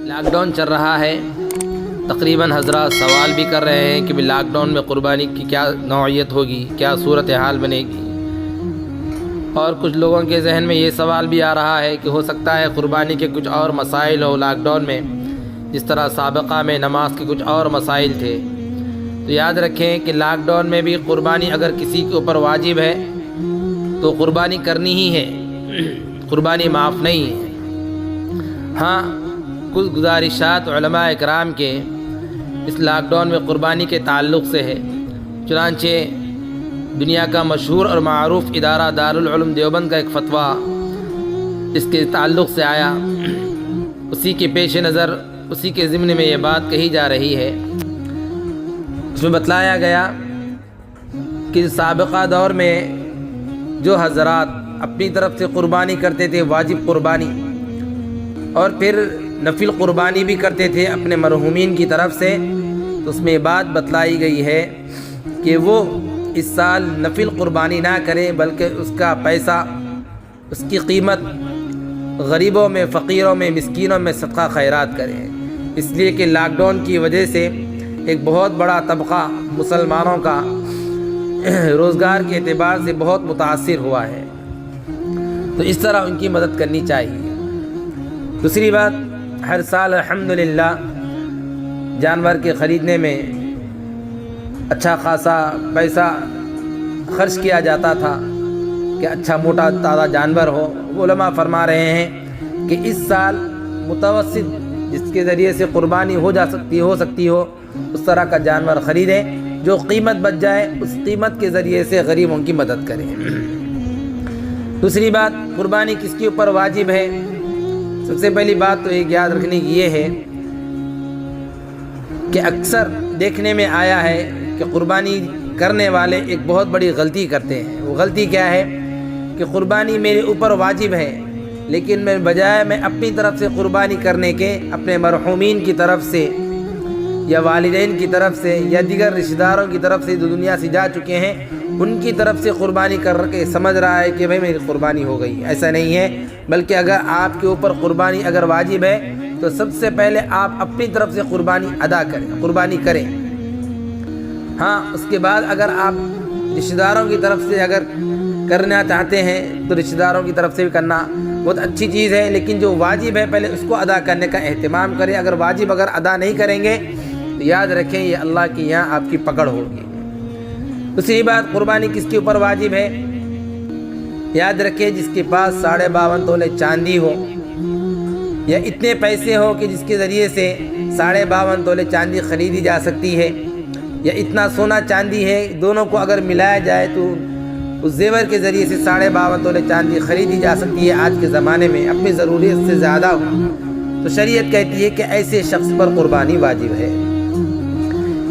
Lock down چل رہا ہے، تقریباً حضرات سوال بھی کر رہے ہیں کہ لاک ڈاؤن میں قربانی کی کیا نوعیت ہوگی، کیا صورتحال بنے گی، اور کچھ لوگوں کے ذہن میں یہ سوال بھی آ رہا ہے کہ ہو سکتا ہے قربانی کے کچھ اور مسائل ہو لاک ڈاؤن میں، جس طرح سابقہ میں نماز کے کچھ اور مسائل تھے۔ تو یاد رکھیں کہ لاک ڈاؤن میں بھی قربانی اگر کسی کے اوپر واجب ہے تو قربانی کرنی ہی ہے، قربانی معاف نہیں ہے۔ ہاں، کچھ گزارشات علماء اکرام کے اس لاک ڈاؤن میں قربانی کے تعلق سے ہے۔ چنانچہ دنیا کا مشہور اور معروف ادارہ دارالعلوم دیوبند کا ایک فتویٰ اس کے تعلق سے آیا، اسی کے پیش نظر اسی کے ضمن میں یہ بات کہی جا رہی ہے۔ اس میں بتلایا گیا کہ سابقہ دور میں جو حضرات اپنی طرف سے قربانی کرتے تھے واجب قربانی، اور پھر نفل قربانی بھی کرتے تھے اپنے مرحومین کی طرف سے، تو اس میں یہ بات بتلائی گئی ہے کہ وہ اس سال نفل قربانی نہ کریں، بلکہ اس کا پیسہ، اس کی قیمت غریبوں میں، فقیروں میں، مسکینوں میں صدقہ خیرات کریں، اس لیے کہ لاک ڈاؤن کی وجہ سے ایک بہت بڑا طبقہ مسلمانوں کا روزگار کے اعتبار سے بہت متاثر ہوا ہے، تو اس طرح ان کی مدد کرنی چاہیے۔ دوسری بات، ہر سال الحمدللہ جانور کے خریدنے میں اچھا خاصا پیسہ خرچ کیا جاتا تھا کہ اچھا موٹا تازہ جانور ہو۔ علماء فرما رہے ہیں کہ اس سال متوسط جس کے ذریعے سے قربانی ہو سکتی ہو اس طرح کا جانور خریدیں، جو قیمت بچ جائے اس قیمت کے ذریعے سے غریبوں کی مدد کریں۔ دوسری بات، قربانی کس کے اوپر واجب ہے؟ سب سے پہلی بات تو ایک یاد رکھنے کی یہ ہے کہ اکثر دیکھنے میں آیا ہے کہ قربانی کرنے والے ایک بہت بڑی غلطی کرتے ہیں۔ وہ غلطی کیا ہے کہ قربانی میرے اوپر واجب ہے، لیکن میں بجائے میں اپنی طرف سے قربانی کرنے کے اپنے مرحومین کی طرف سے یا والدین کی طرف سے یا دیگر رشتہ داروں کی طرف سے جو دنیا سے جا چکے ہیں ان کی طرف سے قربانی کر کے سمجھ رہا ہے کہ بھائی میری قربانی ہو گئی۔ ایسا نہیں ہے، بلکہ اگر آپ کے اوپر قربانی اگر واجب ہے تو سب سے پہلے آپ اپنی طرف سے قربانی کریں۔ ہاں، اس کے بعد اگر آپ رشتہ داروں کی طرف سے اگر کرنا چاہتے ہیں تو رشتہ داروں کی طرف سے بھی کرنا بہت اچھی چیز ہے، لیکن جو واجب ہے پہلے اس کو ادا کرنے کا اہتمام کریں۔ اگر واجب ادا نہیں کریں گے تو یاد رکھیں یہ اللہ کی یہاں آپ کی پکڑ ہوگی۔ دوسری بات، قربانی کس کے اوپر واجب ہے؟ یاد رکھیں جس کے پاس 52.5 تولے چاندی ہو یا اتنے پیسے ہو کہ جس کے ذریعے سے 52.5 تولے چاندی خریدی جا سکتی ہے، یا اتنا سونا چاندی ہے، دونوں کو اگر ملایا جائے تو اس زیور کے ذریعے سے 52.5 تولے چاندی خریدی جا سکتی ہے آج کے زمانے میں اپنی ضروریت سے زیادہ ہو، تو شریعت کہتی ہے کہ ایسے شخص پر قربانی واجب ہے۔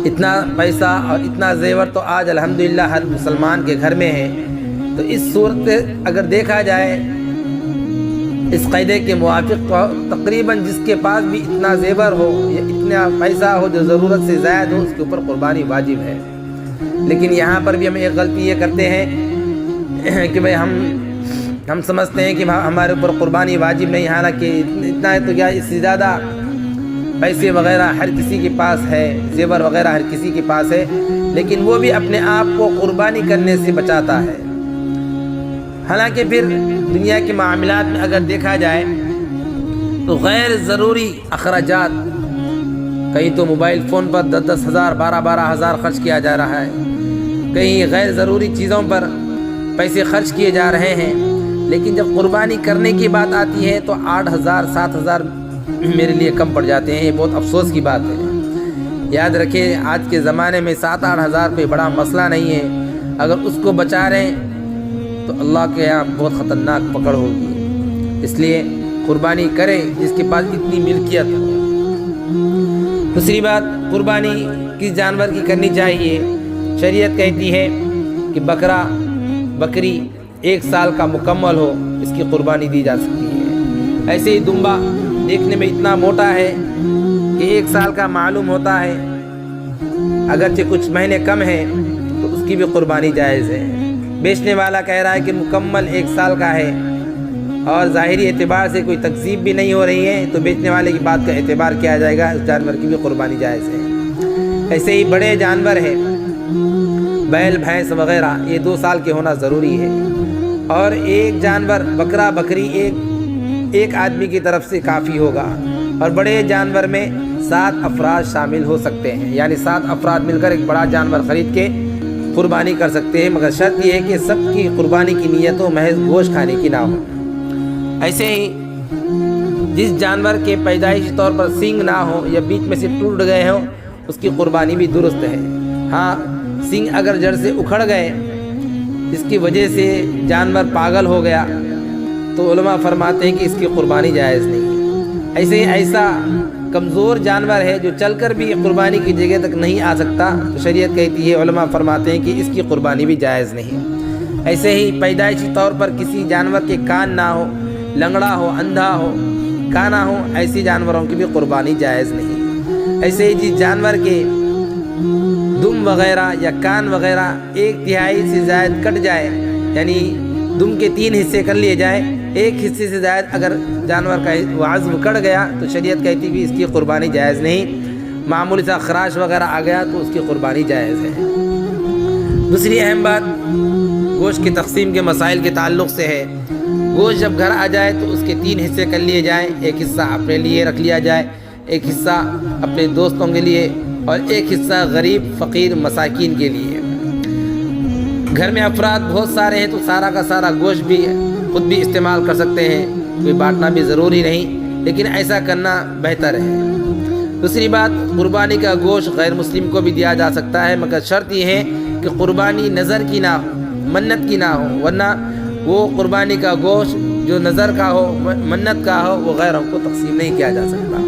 اتنا پیسہ اور اتنا زیور تو آج الحمدللہ ہر مسلمان کے گھر میں ہے، تو اس صورت اگر دیکھا جائے اس قاعدے کے موافق تو تقریباً جس کے پاس بھی اتنا زیور ہو یا اتنا پیسہ ہو جو ضرورت سے زائد ہو اس کے اوپر قربانی واجب ہے۔ لیکن یہاں پر بھی ہم ایک غلطی یہ کرتے ہیں کہ بھئی ہم سمجھتے ہیں کہ ہمارے اوپر قربانی واجب نہیں، حالانکہ اتنا ہے تو کیا اس سے زیادہ پیسے وغیرہ ہر کسی کے پاس ہے، زیور وغیرہ ہر کسی کے پاس ہے، لیکن وہ بھی اپنے آپ کو قربانی کرنے سے بچاتا ہے۔ حالانکہ پھر دنیا کے معاملات میں اگر دیکھا جائے تو غیر ضروری اخراجات، کہیں تو موبائل فون پر 10 ہزار 12 ہزار خرچ کیا جا رہا ہے، کہیں غیر ضروری چیزوں پر پیسے خرچ کیے جا رہے ہیں، لیکن جب قربانی کرنے کی بات آتی ہے تو 8,000 7,000 میرے لیے کم پڑ جاتے ہیں۔ یہ بہت افسوس کی بات ہے۔ یاد رکھیں آج کے زمانے میں 7-8 ہزار کوئی بڑا مسئلہ نہیں ہے، اگر اس کو بچا رہے ہیں تو اللہ کے یہاں بہت خطرناک پکڑ ہوگی، اس لیے قربانی کریں جس کے پاس اتنی ملکیت ہو۔ دوسری بات، قربانی کس جانور کی کرنی چاہیے؟ شریعت کہتی ہے کہ بکری 1 سال کا مکمل ہو اس کی قربانی دی جا سکتی ہے۔ ایسے ہی دمبا دیکھنے میں اتنا موٹا ہے کہ 1 سال کا معلوم ہوتا ہے، اگرچہ کچھ مہینے کم ہیں تو اس کی بھی قربانی جائز ہے۔ بیچنے والا کہہ رہا ہے کہ مکمل 1 سال کا ہے اور ظاہری اعتبار سے کوئی تکذیب بھی نہیں ہو رہی ہے تو بیچنے والے کی بات کا اعتبار کیا جائے گا، اس جانور کی بھی قربانی جائز ہے۔ ایسے ہی بڑے جانور ہیں بیل بھینس وغیرہ، یہ 2 سال کے ہونا ضروری ہے، اور ایک جانور بکرا بکری ایک آدمی کی طرف سے کافی ہوگا، اور بڑے جانور میں 7 افراد شامل ہو سکتے ہیں، یعنی 7 افراد مل کر ایک بڑا جانور خرید کے قربانی کر سکتے ہیں، مگر شرط یہ ہے کہ سب کی قربانی کی نیت و محض گوشت کھانے کی نہ ہو۔ ایسے ہی جس جانور کے پیدائشی طور پر سینگ نہ ہو یا بیچ میں سے ٹوٹ گئے ہوں، اس کی قربانی بھی درست ہے۔ ہاں، سینگ اگر جڑ سے اکھڑ گئے جس کی وجہ سے جانور پاگل ہو گیا تو علماء فرماتے ہیں کہ اس کی قربانی جائز نہیں۔ ایسے ہی ایسا کمزور جانور ہے جو چل کر بھی قربانی کی جگہ تک نہیں آ سکتا تو شریعت کہتی ہے، علماء فرماتے ہیں کہ اس کی قربانی بھی جائز نہیں۔ ایسے ہی پیدائشی طور پر کسی جانور کے کان نہ ہو، لنگڑا ہو، اندھا ہو، کانا ہو، ایسی جانوروں کی بھی قربانی جائز نہیں۔ ایسے ہی جس جانور کے دم وغیرہ یا کان وغیرہ 1/3 سے زائد کٹ جائے، یعنی دم کے 3 حصے کر لیے جائیں، 1 حصے سے زائد اگر جانور کا عضو کٹ گیا تو شریعت کہتی بھی اس کی قربانی جائز نہیں۔ معمولی سا خراش وغیرہ آ گیا تو اس کی قربانی جائز ہے۔ دوسری اہم بات گوشت کی تقسیم کے مسائل کے تعلق سے ہے۔ گوشت جب گھر آ جائے تو اس کے 3 حصے کر لیے جائیں، ایک حصہ اپنے لیے رکھ لیا جائے، ایک حصہ اپنے دوستوں کے لیے، اور ایک حصہ غریب فقیر مساکین کے لیے۔ گھر میں افراد بہت سارے ہیں تو سارا کا سارا گوشت بھی خود بھی استعمال کر سکتے ہیں، کوئی بانٹنا بھی ضروری نہیں، لیکن ایسا کرنا بہتر ہے۔ دوسری بات، قربانی کا گوشت غیر مسلم کو بھی دیا جا سکتا ہے، مگر شرط یہ ہے کہ قربانی نظر کی نہ ہو، منت کی نہ ہو، ورنہ وہ قربانی کا گوشت جو نظر کا ہو، منت کا ہو، وہ غیروں کو تقسیم نہیں کیا جا سکتا۔